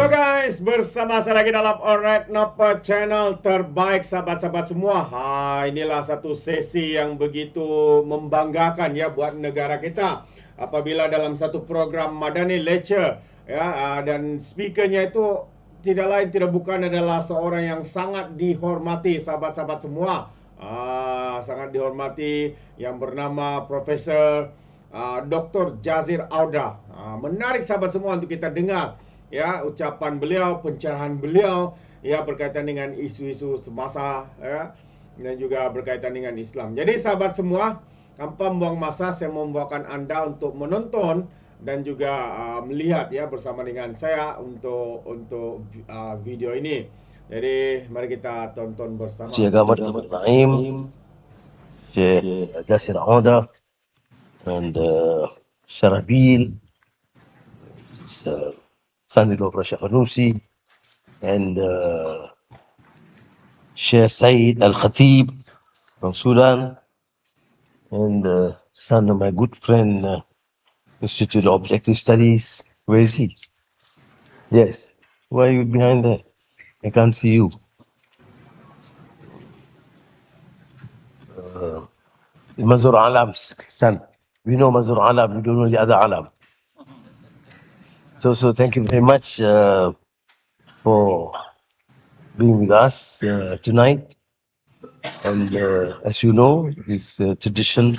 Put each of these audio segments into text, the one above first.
Halo guys, bersama saya lagi dalam Alright Napa channel terbaik sahabat-sahabat semua. Inilah satu sesi yang begitu membanggakan ya buat negara kita. Apabila dalam satu program Madani Lecture ya, dan speakernya itu tidak lain tidak bukan adalah seorang yang sangat dihormati sahabat-sahabat semua. Sangat dihormati yang bernama Profesor Dr Jasser Auda. Menarik sahabat semua untuk kita dengar ya ucapan beliau, pencerahan beliau ya berkaitan dengan isu-isu semasa ya dan juga berkaitan dengan Islam. Jadi sahabat semua, tanpa membuang masa saya membawakan Anda untuk menonton dan juga melihat ya bersama dengan saya untuk video ini. Jadi mari kita tonton bersama. Agama Naim, Jasser Auda, and Sharabil, son-in-law of Shafanusi, and Sheikh Said Al-Khatib from Sudan, and son of my good friend, Institute of Objective Studies. Where is he? Yes. Why are you behind there? I can't see you. Mazur Alam's son. We know Mazur Alam, we don't know the other Alam. So thank you very much for being with us tonight. And as you know, this tradition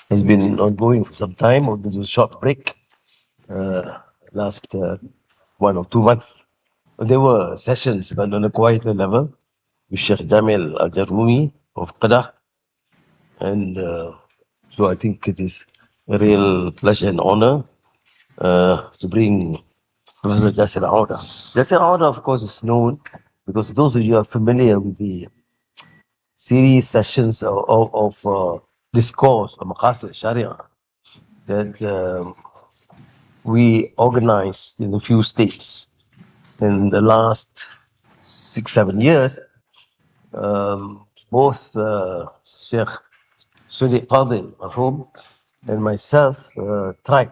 has been ongoing for some time, although there was a short break last 1 or 2 months. There were sessions, but on a quieter level, with Sheikh Jamil Al-Jarumi of Qadah. And so I think it is a real pleasure and honor to bring Professor Jasser Auda. Jasser Auda, of course, is known because those of you who are familiar with the series sessions of discourse on Maqasid Sharia that we organized in a few states in the last 6-7 years. Both Sheikh Sudi Qadil Marhum and myself tried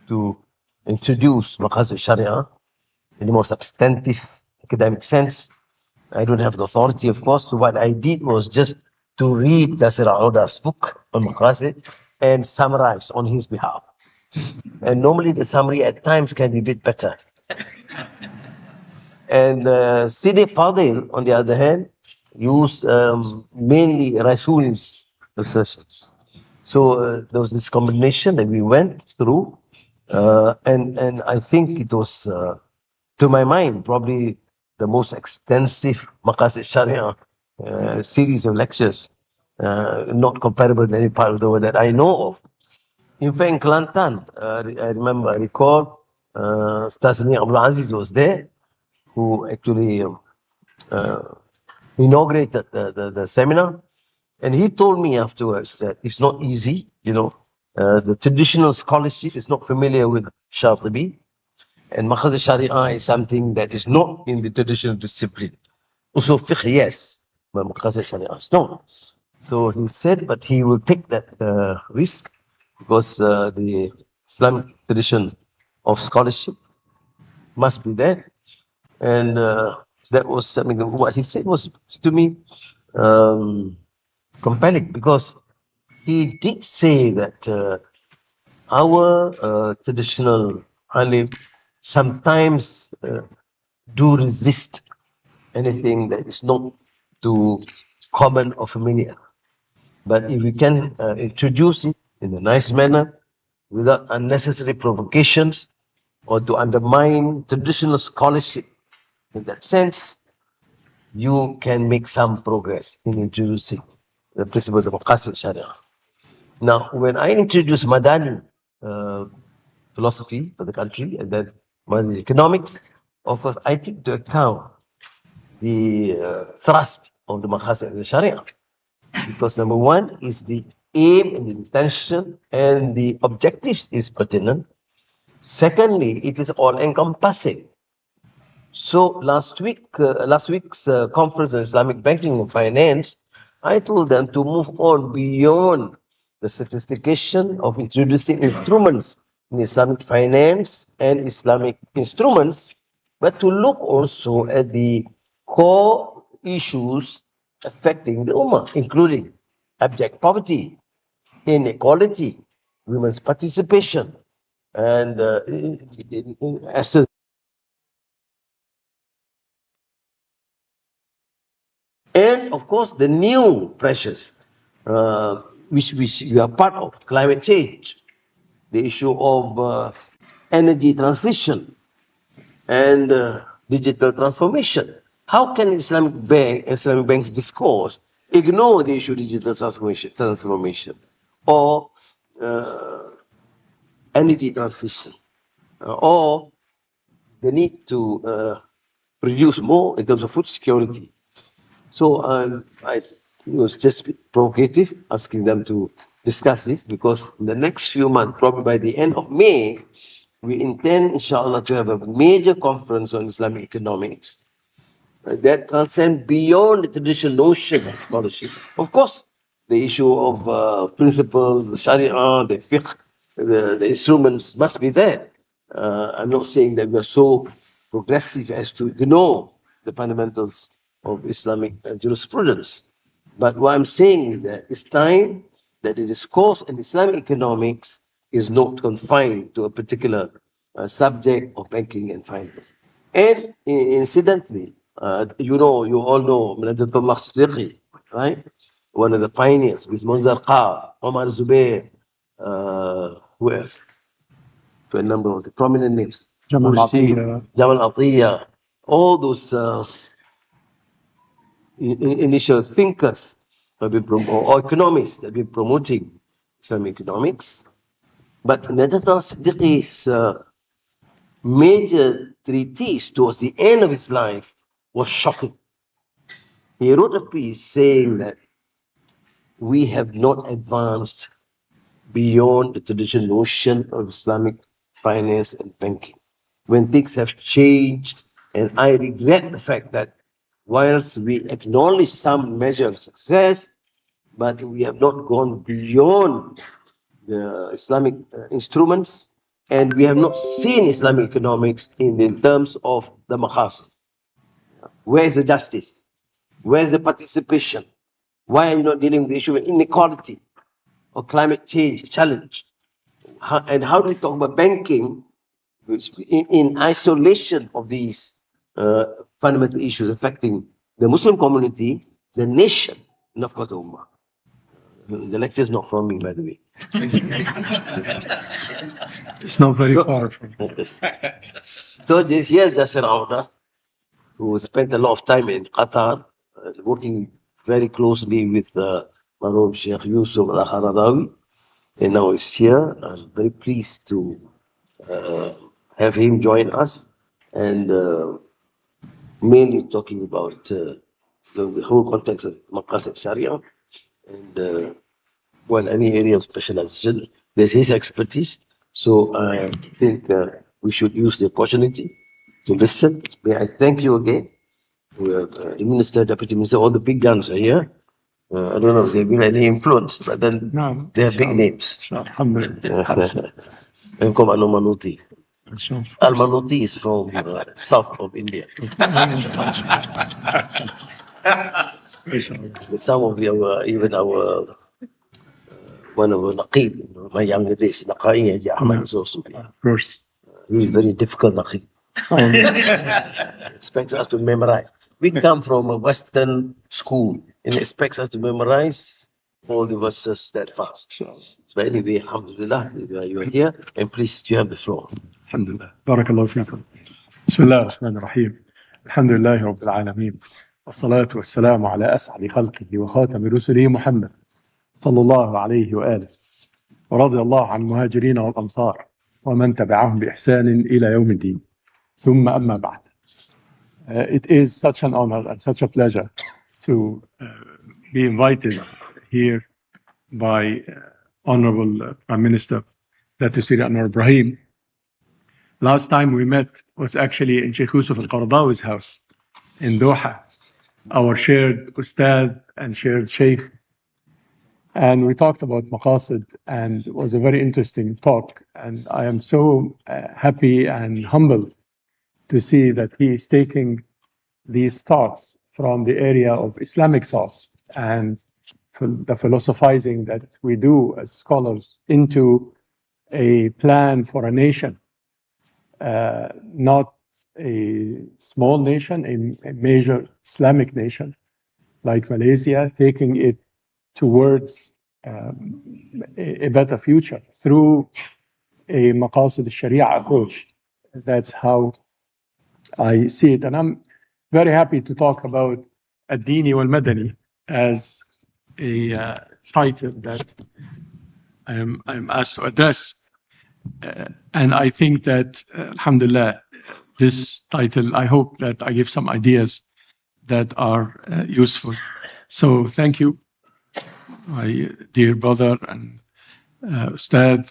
to introduce Maqasid Sharia in a more substantive academic sense. I don't have the authority, of course, so what I did was just to read Jasser Auda's book on Maqasid and summarize on his behalf. And normally the summary at times can be a bit better. And Sidi Fadil, on the other hand, used mainly Rasul's assertions. So there was this combination that we went through, and I think it was, to my mind, probably the most extensive Maqasid Sharia series of lectures, not comparable to any part of the world that I know of. In fact, in Kelantan, I recall, Ustaz Abdul Aziz was there, who actually inaugurated the seminar. And he told me afterwards that it's not easy, the traditional scholarship is not familiar with Shatibi, and Maqasid Sharia is something that is not in the traditional discipline. Also fiqh, yes, but Maqasid Sharia is not. So he said, but he will take that risk because the Islamic tradition of scholarship must be there. And that was something, what he said was to me compelling, because he did say that our traditional alim sometimes do resist anything that is not too common or familiar. But if we can introduce it in a nice manner, without unnecessary provocations or to undermine traditional scholarship, in that sense, you can make some progress in introducing the principle of Maqasid Sharia. Now, when I introduced Madani philosophy for the country and then Madani economics, of course, I took into account the thrust of the Maqasid Sharia. Because number one is the aim and the intention and the objectives is pertinent. Secondly, it is all-encompassing. So last week's conference on Islamic banking and finance, I told them to move on beyond the sophistication of introducing instruments in Islamic finance and Islamic instruments but to look also at the core issues affecting the Ummah, including abject poverty, inequality, women's participation, and in essence, and of course the new pressures which we are part of, climate change, the issue of energy transition, and digital transformation. How can Islamic banks discourse ignore the issue of digital transformation or energy transition or the need to produce more in terms of food security? So I was just provocative, asking them to discuss this, because in the next few months, probably by the end of May, we intend, inshallah, to have a major conference on Islamic economics that transcends beyond the traditional notion of scholarship. Of course, the issue of principles, the Sharia, the fiqh, the instruments must be there. I'm not saying that we are so progressive as to ignore the fundamentals of Islamic jurisprudence. But what I'm saying is that it's time that the discourse in Islamic economics is not confined to a particular subject of banking and finance. And incidentally, you all know Dato right? One of the pioneers with Munzar Omar Zubair, who else? To a number of the prominent names. Jamal Atiyah, all those initial thinkers have been or economists that have been promoting Islamic economics. But Najat al-Siddiqi's major treatise towards the end of his life was shocking. He wrote a piece saying that we have not advanced beyond the traditional notion of Islamic finance and banking. When things have changed, and I regret the fact that whilst we acknowledge some measure of success, but we have not gone beyond the Islamic instruments, and we have not seen Islamic economics in terms of the Maqasid. Where is the justice? Where is the participation? Why are you not dealing with the issue of inequality or climate change challenge? And how do we talk about banking which in isolation of these fundamental issues affecting the Muslim community, the nation, and of course the Ummah? The lecture is not from me, by the way. It's not very far from me. So here's Jasser Auda, who spent a lot of time in Qatar, working very closely with Marhum Sheikh Yusuf Al-Haradawi, and now he's here. I'm very pleased to have him join us, and mainly talking about the whole context of Maqasid Sharia, and any area of specialization. There's his expertise, so I think we should use the opportunity to listen. May I thank you again. We have the Minister, Deputy Minister, all the big guns are here. I don't know if they've been any influence, but then they are big names. Alhamdulillah. And come Manuti. Al-Manuti is from south of India. Some of you, even our one of our Naqib, my younger days, Naqai Haji Ahmad is also here. Of course. He's very difficult Naqib. Expects us to memorize. We come from a Western school and expects us to memorize all the verses that fast. So anyway, Alhamdulillah, you are here, and please, you have the floor. Alhamdulillah. Barakallahu fikum. Bismillah ar-Rahman ar-Rahim. Alhamdulillahi Rabbil Alameen. والصلاة والسلام على أسعد خلقه وخاتم رسله محمد صلى الله عليه وآله ورضي الله عن المهاجرين والأنصار ومن تبعهم بإحسان إلى يوم الدين ثم أما بعد. It is such an honor and such a pleasure to be invited here by Honorable Prime Minister Dato Seri Anwar Ibrahim. Last time we met was actually in Sheikh Yusuf Al-Qaradawi's house in Doha, our shared Ustad and shared Sheikh. And we talked about Maqasid, and it was a very interesting talk. And I am so happy and humbled to see that he is taking these thoughts from the area of Islamic thought and the philosophizing that we do as scholars into a plan for a nation, not a small nation, a major Islamic nation like Malaysia, taking it towards a better future through a Maqasid Sharia approach. That's how I see it. And I'm very happy to talk about Ad-Dini wal-Madani as a title that I'm asked to address. And I think that, Alhamdulillah, this title, I hope that I give some ideas that are useful. So thank you, my dear brother and Ustad,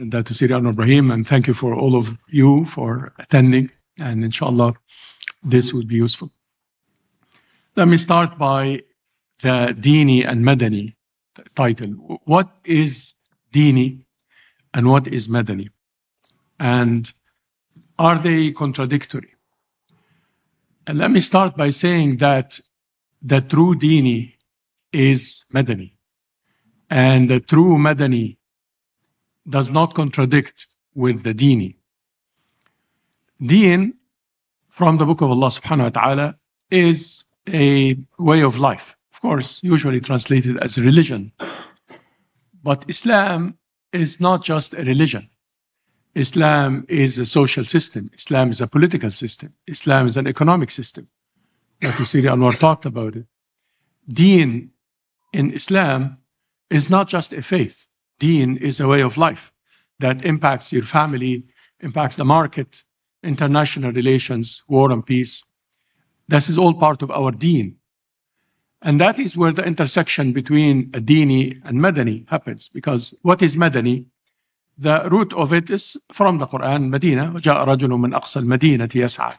Dato Seri Ibrahim, and thank you for all of you for attending. And inshallah, this will be useful. Let me start by the Dini and Madani title. What is Dini and what is Madani? And are they contradictory? And let me start by saying that the true Dini is Madani. And the true Madani does not contradict with the Dini. Deen, from the book of Allah subhanahu wa ta'ala, is a way of life. Of course, usually translated as religion. But Islam is not just a religion. Islam is a social system. Islam is a political system. Islam is an economic system. Dr. Seri Anwar talked about it. Deen in Islam is not just a faith. Deen is a way of life that impacts your family, impacts the market, international relations, war and peace. This is all part of our deen. And that is where the intersection between Dini and Madani happens. Because what is Madani? The root of it is from the Quran, Medina. وَجَاءَ رَجُلٌ مِّنْ أَقْصَى الْمَدِينَةِ يَسْعَى.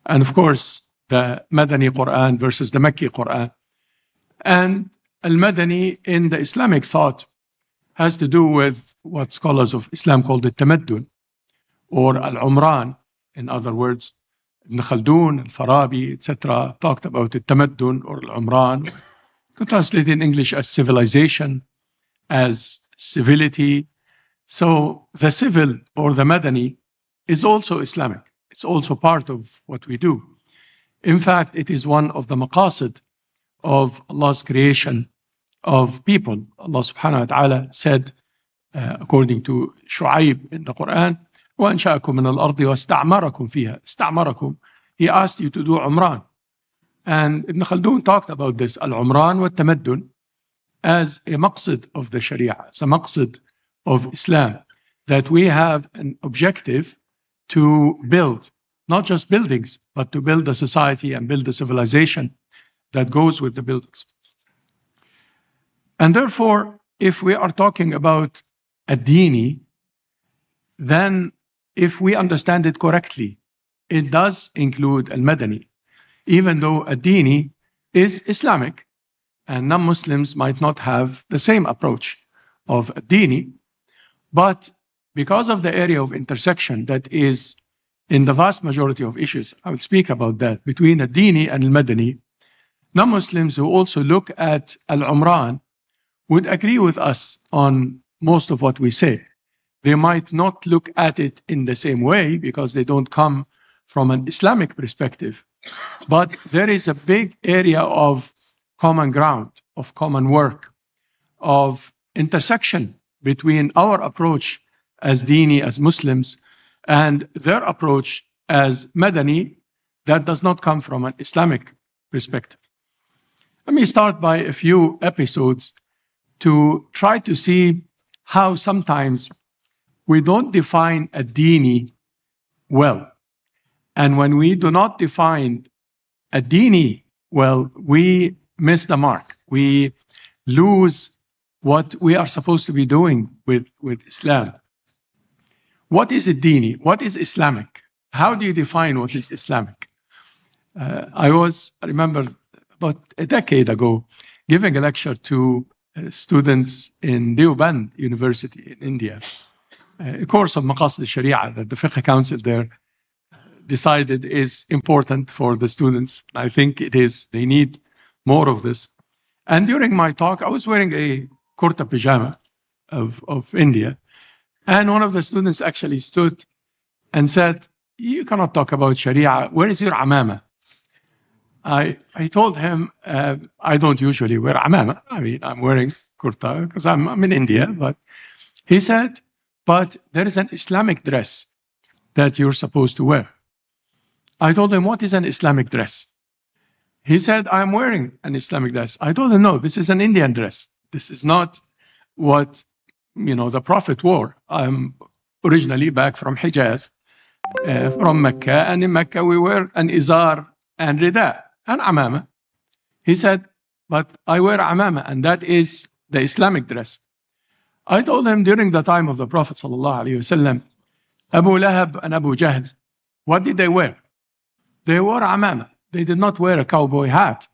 And of course, the Madani Quran versus the Makki Quran. And Al-Madani in the Islamic thought has to do with what scholars of Islam call the Tamaddun or Al-Umran. In other words, Ibn Khaldun, Al-Farabi, etc. talked about the Tamaddun or Al-Umran. You can translate in English as civilization, as civility. So the civil or the Madani is also Islamic. It's also part of what we do. In fact, it is one of the Maqasid of Allah's creation of people. Allah subhanahu wa ta'ala said, according to Shu'aib in the Quran, وَأَنْشَأَكُم مِّنَ الْأَرْضِ وَاسْتَعْمَرَكُم فِيهَا. Istamarakum. He asked you to do Umran. And Ibn Khaldun talked about this, Al-Umran wa Tamaddun, as a maqsid of the Sharia, as a maqsid of Islam, that we have an objective to build, not just buildings, but to build a society and build a civilization that goes with the buildings. And therefore, if we are talking about Ad-Dini, then if we understand it correctly, it does include Al-Madani, even though Ad-Dini is Islamic, and non-Muslims might not have the same approach of Ad-Dini, but because of the area of intersection that is in the vast majority of issues, I will speak about that, between Ad-Dini and Al-Madani, non-Muslims who also look at Al-Umran would agree with us on most of what we say. They might not look at it in the same way because they don't come from an Islamic perspective, but there is a big area of common ground, of common work, of intersection between our approach as Dini, as Muslims, and their approach as Madani that does not come from an Islamic perspective. Let me start by a few episodes to try to see how sometimes we don't define a Dini well. And when we do not define a Dini well, we miss the mark. We lose what we are supposed to be doing with Islam. What is a Dini? What is Islamic? How do you define what is Islamic? I remember about a decade ago giving a lecture to students in Deoband University in India, a course of Maqasid Sharia that the Fiqh Council there decided is important for the students. I think it is. They need more of this. And during my talk, I was wearing a kurta pajama of India. And one of the students actually stood and said, "You cannot talk about Sharia. Where is your amama?" I told him, I don't usually wear amama. I mean, I'm wearing kurta because I'm in India. But he said, "But there is an Islamic dress that you're supposed to wear." I told him, "What is an Islamic dress?" He said, "I'm wearing an Islamic dress." I told him, "No, this is an Indian dress. This is not what the Prophet wore. I'm originally back from Hijaz, from Mecca, and in Mecca we wear an izar and rida and amama." He said, "But I wear amama, and that is the Islamic dress." I told him, during the time of the Prophet ﷺ, Abu Lahab and Abu Jahl, what did they wear? They wore amama. They did not wear a cowboy hat.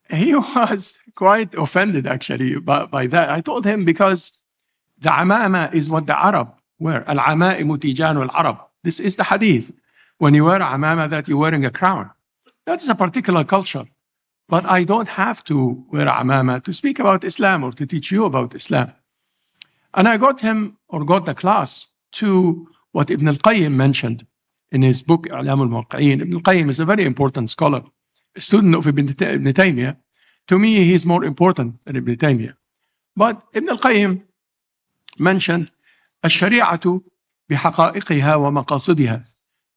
He was quite offended, actually, by that. I told him, because the amama is what the Arab wear. Al-amaimu tijanu al-Arab. This is the hadith. When you wear amama, that you're wearing a crown. That is a particular culture. But I don't have to wear amama to speak about Islam or to teach you about Islam. And I got the class to what Ibn al-Qayyim mentioned in his book, I'lam al-Muwaqqi'in. Ibn al-Qayyim is a very important scholar, a student of Ibn Taymiyyah. To me, he's more important than Ibn Taymiyyah. But Ibn al-Qayyim mentioned, الشريعة بحقائقها ومقاصدها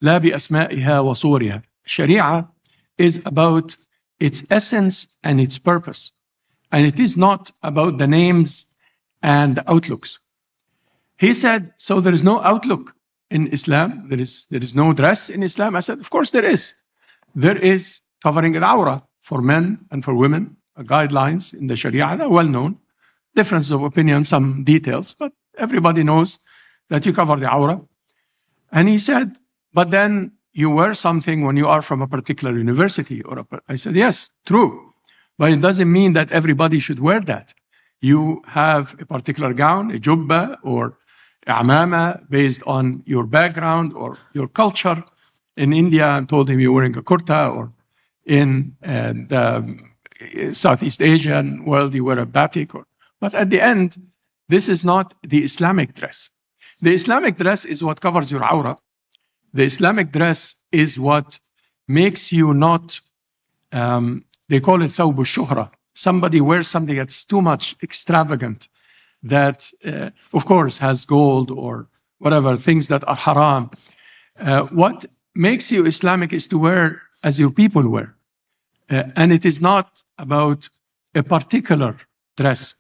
لا بأسمائها وصورها. Sharia is about its essence and its purpose. And it is not about the names and the outlooks. He said, so there is no outlook in Islam. There is no dress in Islam. I said, of course there is. There is covering al-awra for men and for women, guidelines in the Sharia. They're well known. Differences of opinion, some details, but everybody knows that you cover the awra. And he said, but then you wear something when you are from a particular university. I said, yes, true. But it doesn't mean that everybody should wear that. You have a particular gown, a jubba, or amama, based on your background or your culture. In India, I told him you're wearing a kurta, or in the Southeast Asian world, you wear a batik. But at the end, this is not the Islamic dress. The Islamic dress is what covers your aura. The Islamic dress is what makes you not, they call it thawb al-shuhra. Somebody wears something that's too much extravagant, that, of course, has gold or whatever, things that are haram. What makes you Islamic is to wear as your people wear. And it is not about a particular dress.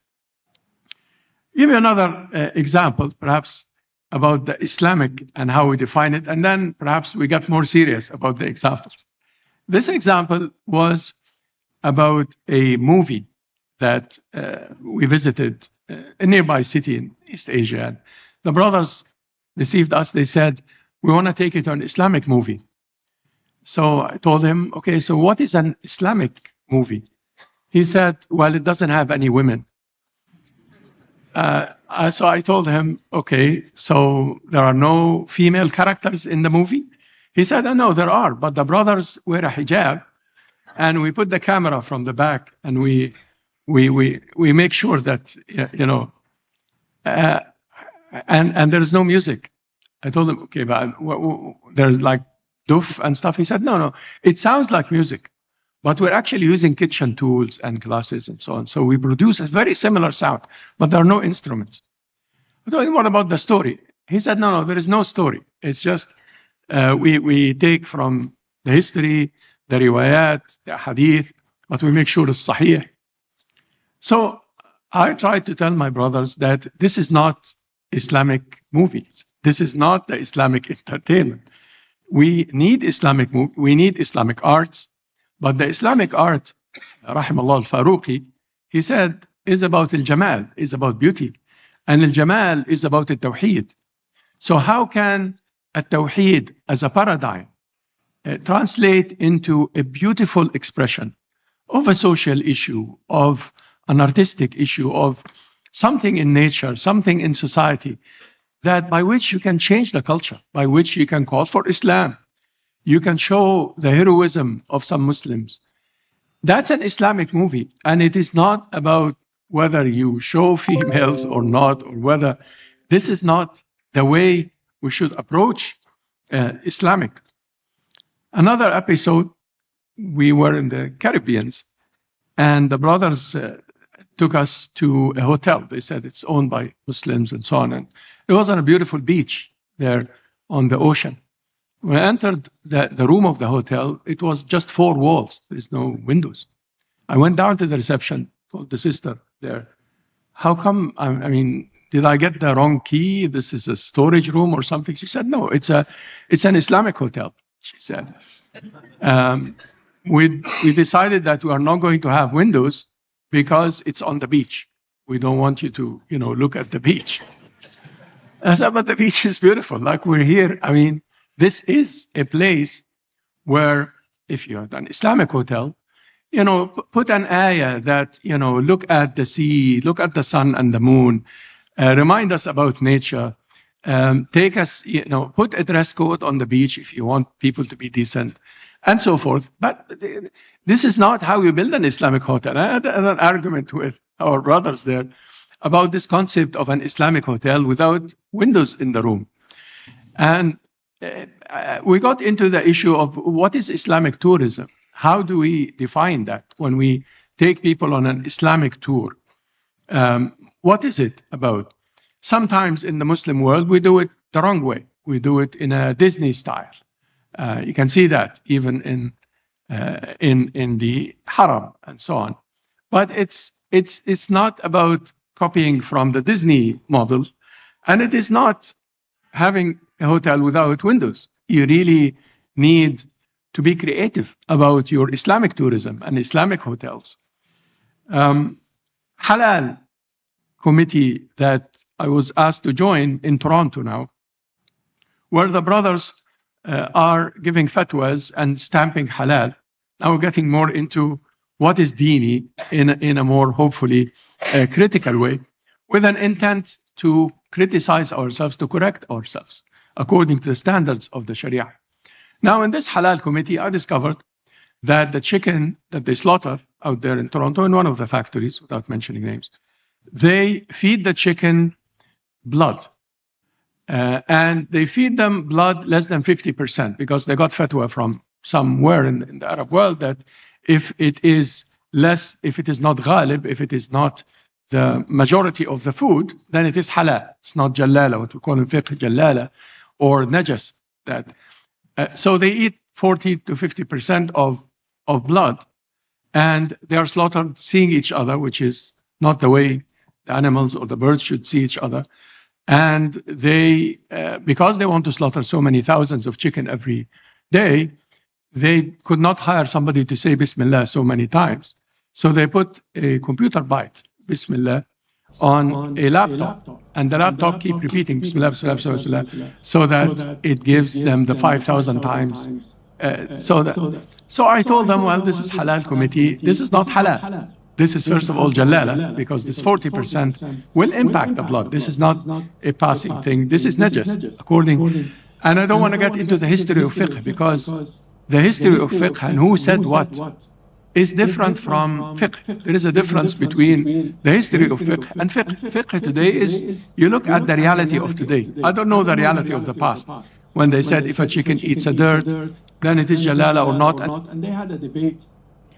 Give you another example, perhaps, about the Islamic and how we define it, and then perhaps we get more serious about the examples. This example was about a movie that we visited a nearby city in East Asia. And the brothers received us. They said, we want to take you to an Islamic movie. So I told him, okay, so what is an Islamic movie? He said, well, it doesn't have any women. So I told him, okay, so there are no female characters in the movie? He said, no, there are, but the brothers wear a hijab, and we put the camera from the back, and we make sure that, and there's no music. I told him, okay, but there's like doof and stuff. He said, no, it sounds like music, but we're actually using kitchen tools and glasses and so on. So we produce a very similar sound, but there are no instruments. I told him, what about the story? He said, no, there is no story. It's just we take from the history, the riwayat, the hadith, but we make sure it's sahih. So I tried to tell my brothers that this is not Islamic movies. This is not the Islamic entertainment. We need Islamic we need Islamic arts, but the Islamic art, rahimallah al-Faruqi, he said, is about al-Jamal, is about beauty. And al-Jamal is about al-Tawheed. So how can al-Tawheed as a paradigm translate into a beautiful expression of a social issue, of an artistic issue, of something in nature, something in society that by which you can change the culture, by which you can call for Islam. You can show the heroism of some Muslims. That's an Islamic movie, and it is not about whether you show females or not, or whether this is not the way we should approach Islamic. Another episode, we were in the Caribbean, and the brothers took us to a hotel. They said it's owned by Muslims and so on. And it was on a beautiful beach there on the ocean. When I entered the room of the hotel, it was just 4 walls. There is no windows. I went down to the reception, told the sister there, how come, I mean, did I get the wrong key? This is a storage room or something? She said, no, it's an Islamic hotel, she said. We decided that we are not going to have windows because it's on the beach. We don't want you to, look at the beach. I said, but the beach is beautiful. Like we're here. I mean, this is a place where if you're at an Islamic hotel, put an ayah that, look at the sea, look at the sun and the moon, remind us about nature, take us, put a dress code on the beach if you want people to be decent, and so forth. But this is not how you build an Islamic hotel. I had an argument with our brothers there about this concept of an Islamic hotel without windows in the room. And we got into the issue of what is Islamic tourism? How do we define that when we take people on an Islamic tour? What is it about? Sometimes in the Muslim world, we do it the wrong way. We do it in a Disney style. You can see that even in the Haram and so on. But it's not about copying from the Disney model, and it is not having a hotel without windows. You really need to be creative about your Islamic tourism and Islamic hotels. Halal committee that I was asked to join in Toronto now, where the brothers are giving fatwas and stamping halal. Now we're getting more into what is dini in a more hopefully critical way, with an intent to criticize ourselves, to correct ourselves according to the standards of the Sharia. Now in this halal committee, I discovered that the chicken that they slaughter out there in Toronto in one of the factories, without mentioning names, they feed the chicken blood. And they feed them blood less than 50% because they got fatwa from somewhere in the Arab world that if it is less, if it is not ghalib, if it is not the majority of the food, then it is halal. It's not jalala, what we call in fiqh jalala, or najas. That so they eat 40 to 50% of blood, and they are slaughtered seeing each other, which is not the way the animals or the birds should see each other. And they, because they want to slaughter so many thousands of chicken every day, they could not hire somebody to say Bismillah so many times. So they put a computer byte, Bismillah, on a laptop. And the laptop keep repeating Bismillah, Bismillah, Bismillah, Bismillah, so that it gives them the 5,000 times. So I told them, well, this is halal committee. This is not halal. This is, first of all, jalala, because this 40% will impact the blood. This is not a passing thing. This is najas, according. And I don't want to get into the history of fiqh, because the history of fiqh and who said what is different from fiqh. There is a difference between the history of fiqh and fiqh. Fiqh today is, you look at the reality of today. I don't know the reality of the past, when they said if a chicken eats a dirt, then it is jalala or not. And they had a debate.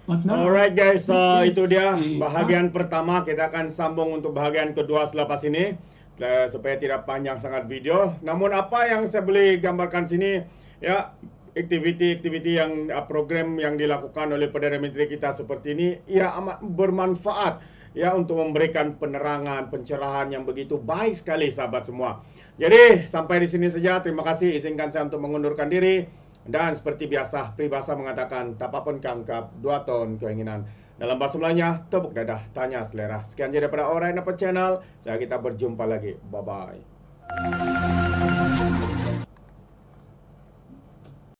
Alright guys, itu dia bahagian pertama. Kita akan sambung untuk bahagian kedua selepas ini, supaya tidak panjang sangat video. Namun apa yang saya boleh gambarkan sini, ya, aktiviti-aktiviti yang program yang dilakukan oleh Perdana Menteri kita seperti ini, ya amat bermanfaat, ya, untuk memberikan penerangan, pencerahan yang begitu baik sekali, sahabat semua. Jadi sampai di sini saja. Terima kasih. Izinkan saya untuk mengundurkan diri. Dan seperti biasa, peribahasa mengatakan, tak apa pun kangkap, 2 ton keinginan. Dalam bahasa Melayunya, tepuk dadah, tanya selera. Sekian jadi daripada Alright Napa Channel. Saya kita berjumpa lagi. Bye-bye.